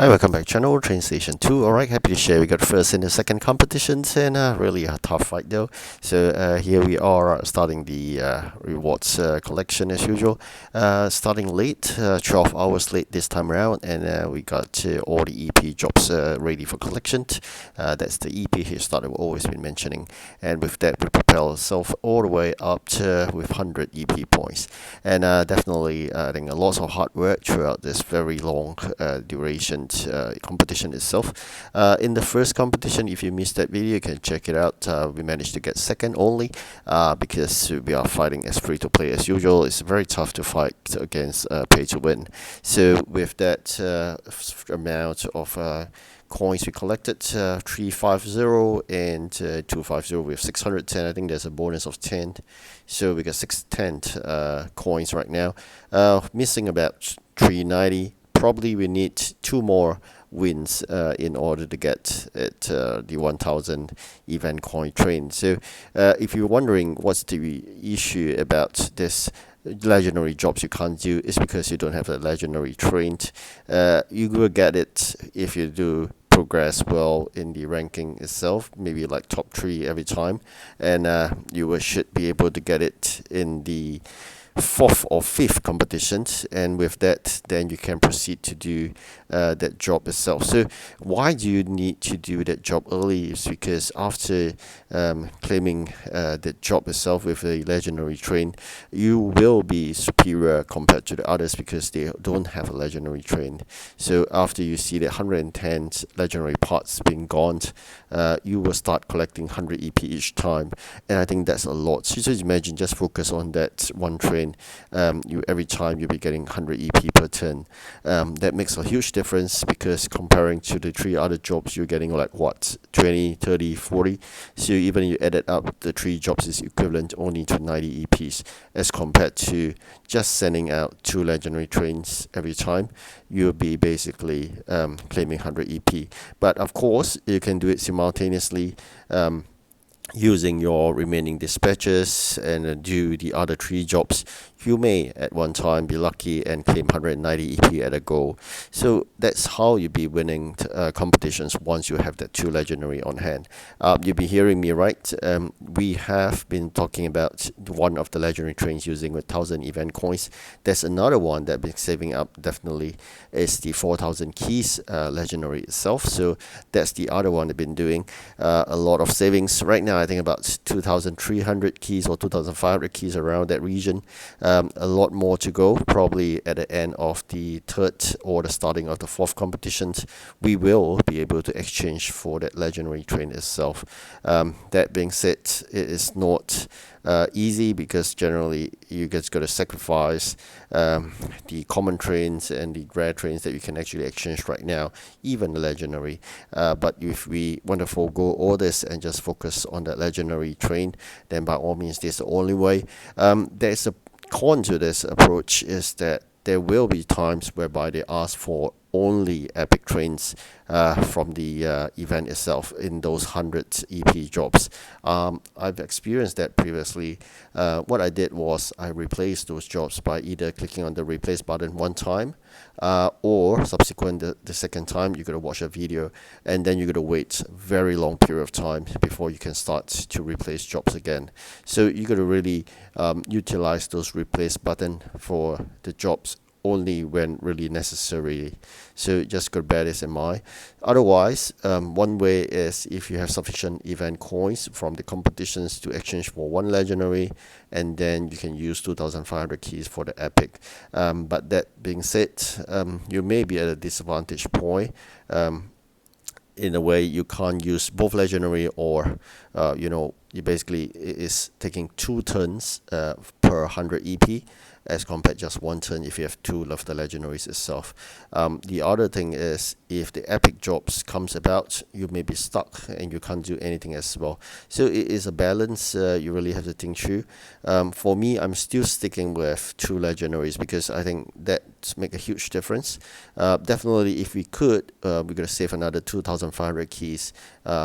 Hi, welcome back channel, TrainStation2. Alright, happy to share we got first and the second competitions, and really a tough fight though. So here we are starting the rewards collection as usual. Starting late, 12 hours late this time around, and we got all the EP jobs ready for collection. That's the EP here start that we've always been mentioning, and with that we propel ourselves all the way up to with 100 EP points. And definitely I think a lot of hard work throughout this very long duration competition itself. In the first competition, if you missed that video, you can check it out. We managed to get second only because we are fighting as free to play as usual. It's very tough to fight against pay to win. So with that amount of coins we collected, 350 and 250 with 610. I think there's a bonus of 10, so we got 610 coins right now. Missing about 390. Probably we need two more wins in order to get it the 1000 event coin train. So if you're wondering what's the issue about this legendary jobs you can't do, it's because you don't have a legendary trained. You will get it if you do progress well in the ranking itself, maybe like top 3 every time, and you should be able to get it in the 4th or 5th competitions, and with that then you can proceed to do that job itself. So why do you need to do that job early? Is because after claiming the job itself with a legendary train, you will be superior compared to the others because they don't have a legendary train. So after you see the 110 legendary parts being gone, you will start collecting 100 EP each time, and I think that's a lot. So just imagine, just focus on that one train. You every time you'll be getting 100 EP per turn. That makes a huge difference because comparing to the 3 other jobs, you're getting like what, 20, 30, 40. So even you added up, the 3 jobs is equivalent only to 90 EPs, as compared to just sending out 2 legendary trains every time. You'll be basically claiming 100 EP. But of course, you can do it simultaneously. Using your remaining dispatches and do the other 3 jobs, you may at one time be lucky and claim 190 EP at a go. So that's how you'll be winning competitions once you have that 2 legendary on hand. You'll be hearing me right. We have been talking about one of the legendary trains using 1000 event coins. There's another one that been saving up definitely is the 4000 keys legendary itself. So that's the other one I've been doing a lot of savings right now. I think about 2,300 keys or 2,500 keys around that region. A lot more to go. Probably at the end of the 3rd or the starting of the 4th competitions, we will be able to exchange for that legendary train itself. That being said, it is not easy because generally you just got to sacrifice the common trains and the rare trains that you can actually exchange right now, even the legendary. But if we want to forego all this and just focus on that legendary train, then by all means this is the only way. There's a con to this approach, is that there will be times whereby they ask for only epic trains from the event itself in those 100 EP jobs. I've experienced that previously. What I did was I replaced those jobs by either clicking on the replace button one time, or subsequent the second time you got to watch a video, and then you got to wait a very long period of time before you can start to replace jobs again. So you got to really utilize those replace button for the jobs only when really necessary. So just got to bear this in mind. Otherwise, one way is if you have sufficient event coins from the competitions to exchange for 1 legendary, and then you can use 2,500 keys for the epic. But that being said, you may be at a disadvantage point. In a way, you can't use both legendary, or you basically is taking 2 turns per 100 EP, as compared just 1 turn if you have 2 of the legendaries itself. The other thing is, if the epic jobs comes about, you may be stuck and you can't do anything as well. So it is a balance. You really have to think through. For me, I'm still sticking with 2 legendaries because I think that that make a huge difference. Definitely, if we could, we're gonna save another 2,500 keys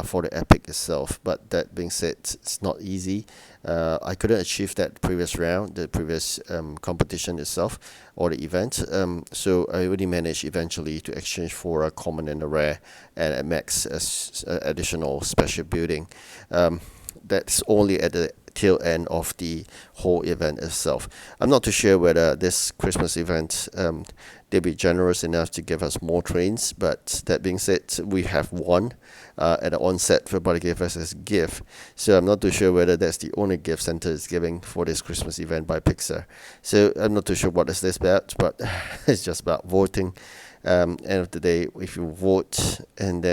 for the epic itself. But that being said, it's not easy. I couldn't achieve that previous round, the previous competition itself or the event. So I already managed eventually to exchange for a common and a rare and a max as additional special building. That's only at the tail end of the whole event itself. I'm not too sure whether this Christmas event they'll be generous enough to give us more trains, but that being said, we have one at the onset everybody gave us as a gift. So I'm not too sure whether that's the only gift Santa is giving for this Christmas event by Pixar. So I'm not too sure what is this about, but it's just about voting. End of the day, if you vote and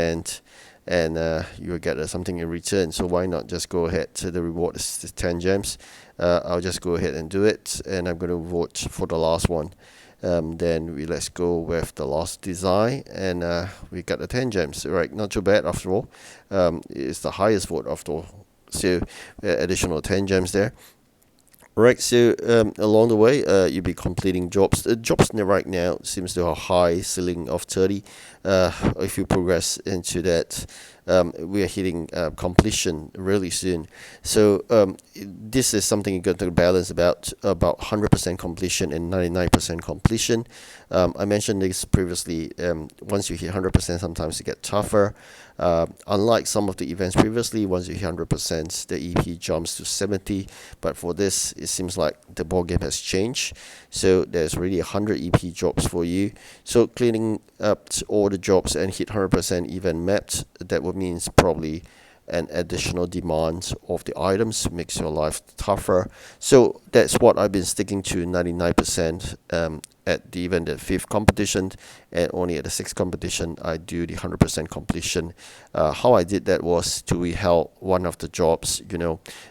you will get something in return. So why not just go ahead? So the reward is 10 gems. I'll just go ahead and do it, and I'm going to vote for the last one. Then let's go with the last design, and we got the 10 gems. Right, not too bad after all. It's the highest vote after all. So additional 10 gems there. Right, so along the way, you'll be completing jobs. The jobs right now seems to have a high ceiling of 30. If you progress into that, we are hitting completion really soon. So this is something you're going to balance about 100% completion and 99% completion. I mentioned this previously. Once you hit 100%, sometimes it gets tougher. Unlike some of the events previously, once you hit 100%, the EP jumps to 70. But for this, it seems like the ball game has changed. So there's really 100 EP jobs for you. So cleaning up all the jobs and hit 100% even mapped, that would means probably an additional demand of the items makes your life tougher. So that's what I've been sticking to, 99% at the even the 5th competition, and only at the 6th competition I do the 100% completion. How I did that was to withhold one of the jobs.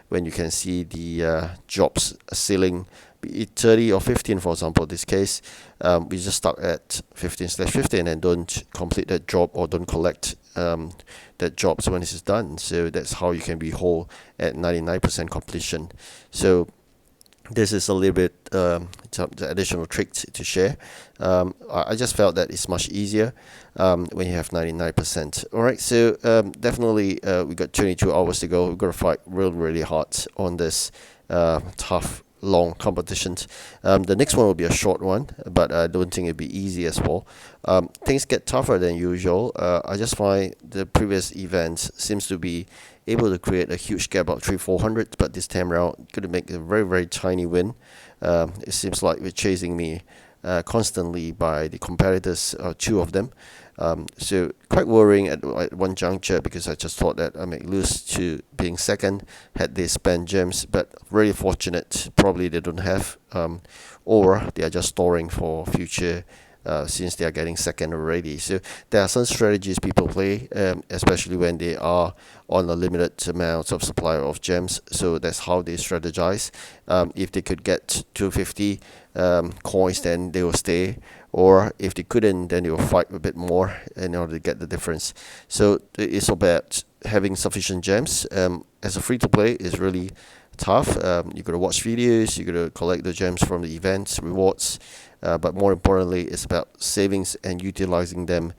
When you can see the jobs ceiling, be it 30 or 15, for example, this case, we just stuck at 15/15 and don't complete that job or don't collect that job when this is done. So that's how you can be whole at 99% completion. So this is a little bit the additional trick to share. I just felt that it's much easier when you have 99%. Alright, so definitely we got 22 hours to go. We've got to fight really hard on this tough long competitions. The next one will be a short one, but I don't think it'll be easy as well. Things get tougher than usual. I just find the previous events seems to be able to create a huge gap of 300-400, but this time around going to make a very tiny win. It seems like we're chasing me constantly by the competitors, two of them. So quite worrying at one juncture, because I just thought that I may lose to being second had they spent gems, but really fortunate probably they don't have, or they are just storing for future since they are getting second already. So there are some strategies people play, especially when they are on a limited amount of supply of gems. So that's how they strategize. If they could get 250 coins, then they will stay, or if they couldn't, then they will fight a bit more in order to get the difference. So it's about having sufficient gems. As a free-to-play is really tough. You gotta watch videos, you gotta collect the gems from the events, rewards, but more importantly, it's about savings and utilizing them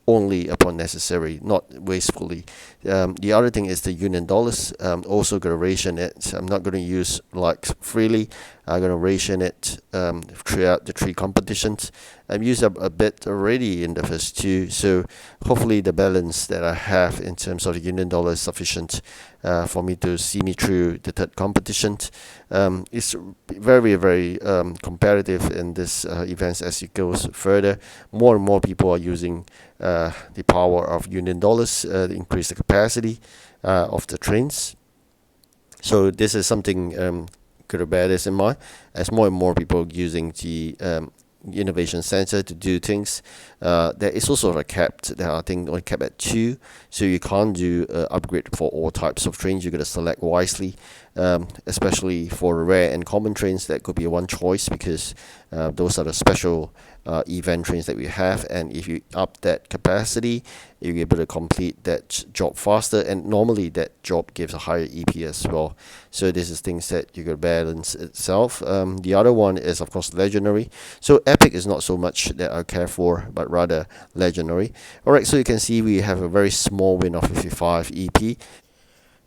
only upon necessary, not wastefully. The other thing is the union dollars. Also gonna ration it. I'm not gonna use like freely. I'm gonna ration it throughout the 3 competitions. I've used up a bit already in the first 2, so hopefully the balance that I have in terms of the union dollar is sufficient for me to see me through the 3rd competition. It's very competitive in this events as it goes further. More and more people are using the power of union dollars to increase the capacity of the trains. So this is something good or bad is in mind, as more and more people using the innovation center to do things. There is also a cap. There are things only capped at 2, so you can't do upgrade for all types of trains. You got to select wisely. especially for rare and common trains. That could be one choice, because those are the special event trains that we have, and if you up that capacity, you'll be able to complete that job faster, and normally that job gives a higher EP as well. So this is things that you could balance itself. The other one is of course legendary. So epic is not so much that I care for, but rather legendary. Alright, so you can see we have a very small win of 55 EP.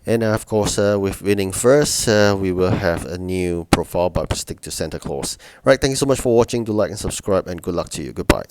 And of course, with winning first, we will have a new profile, but stick to Santa Claus. Right, thank you so much for watching. Do like and subscribe, and good luck to you. Goodbye.